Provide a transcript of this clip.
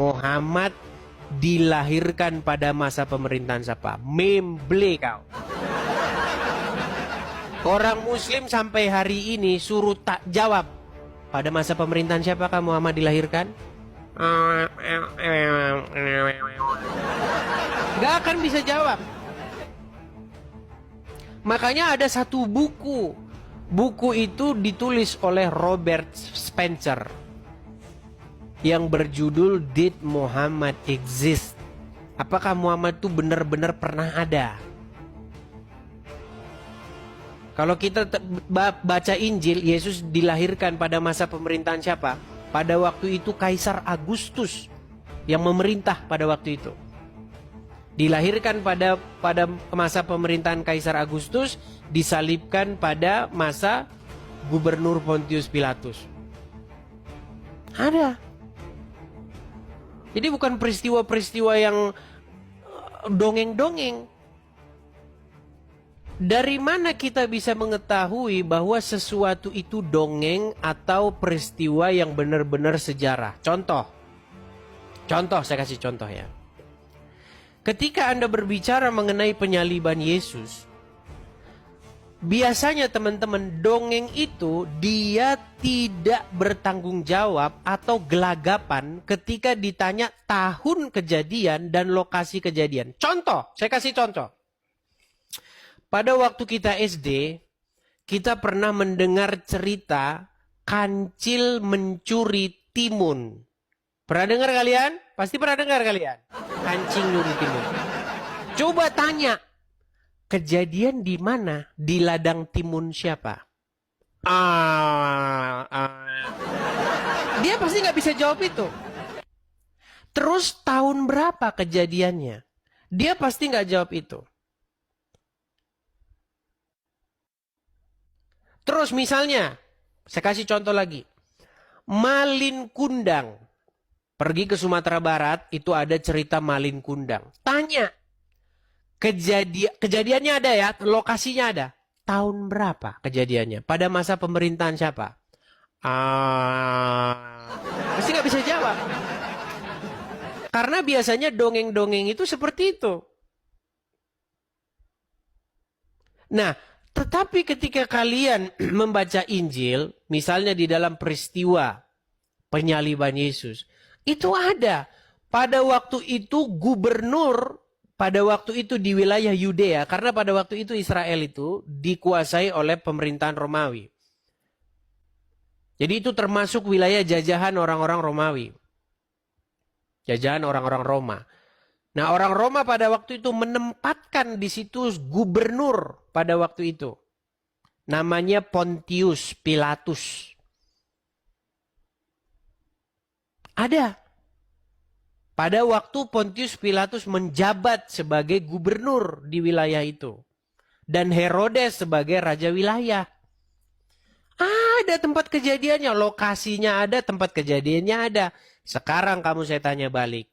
Muhammad dilahirkan pada masa pemerintahan siapa? Memble kau. Orang muslim sampai hari ini suruh tak jawab. Pada masa pemerintahan siapakah Muhammad dilahirkan? Gak akan bisa jawab. Makanya ada satu buku. Buku itu ditulis oleh Robert Spencer yang berjudul Did Muhammad Exist? Apakah Muhammad itu benar-benar pernah ada? Kalau kita baca Injil, Yesus dilahirkan pada masa pemerintahan siapa? Pada waktu itu Kaisar Agustus yang memerintah pada waktu itu. Dilahirkan pada masa pemerintahan Kaisar Agustus, disalibkan pada masa Gubernur Pontius Pilatus. Ada. Jadi bukan peristiwa-peristiwa yang dongeng-dongeng. Dari mana kita bisa mengetahui bahwa sesuatu itu dongeng atau peristiwa yang benar-benar sejarah? Contoh, saya kasih contoh ya. Ketika Anda berbicara mengenai penyaliban Yesus, biasanya teman-teman, dongeng itu dia tidak bertanggung jawab atau gelagapan ketika ditanya tahun kejadian dan lokasi kejadian. Contoh, saya kasih contoh. Pada waktu kita SD, kita pernah mendengar cerita kancil mencuri timun. Pernah dengar kalian? Pasti pernah dengar kalian. Kancing nyuri timun. Coba tanya, kejadian di mana? Di ladang timun siapa? Dia pasti nggak bisa jawab itu. Terus tahun berapa kejadiannya? Dia pasti nggak jawab itu. Terus misalnya, saya kasih contoh lagi. Malin Kundang. Pergi ke Sumatera Barat, itu ada cerita Malin Kundang. Tanya, kejadiannya ada ya, lokasinya ada. Tahun berapa kejadiannya? Pada masa pemerintahan siapa? Pasti nggak bisa jawab. Karena biasanya dongeng-dongeng itu seperti itu. Nah, tetapi ketika kalian membaca Injil, misalnya di dalam peristiwa penyaliban Yesus, itu ada. Pada waktu itu gubernur, pada waktu itu di wilayah Yudea, karena pada waktu itu Israel itu dikuasai oleh pemerintahan Romawi. Jadi itu termasuk wilayah jajahan orang-orang Romawi. Jajahan orang-orang Roma. Nah, orang Roma pada waktu itu menempatkan di situ gubernur pada waktu itu. Namanya Pontius Pilatus. Ada. Pada waktu Pontius Pilatus menjabat sebagai gubernur di wilayah itu. Dan Herodes sebagai raja wilayah. Ada tempat kejadiannya, lokasinya ada, tempat kejadiannya ada. Sekarang kamu saya tanya balik.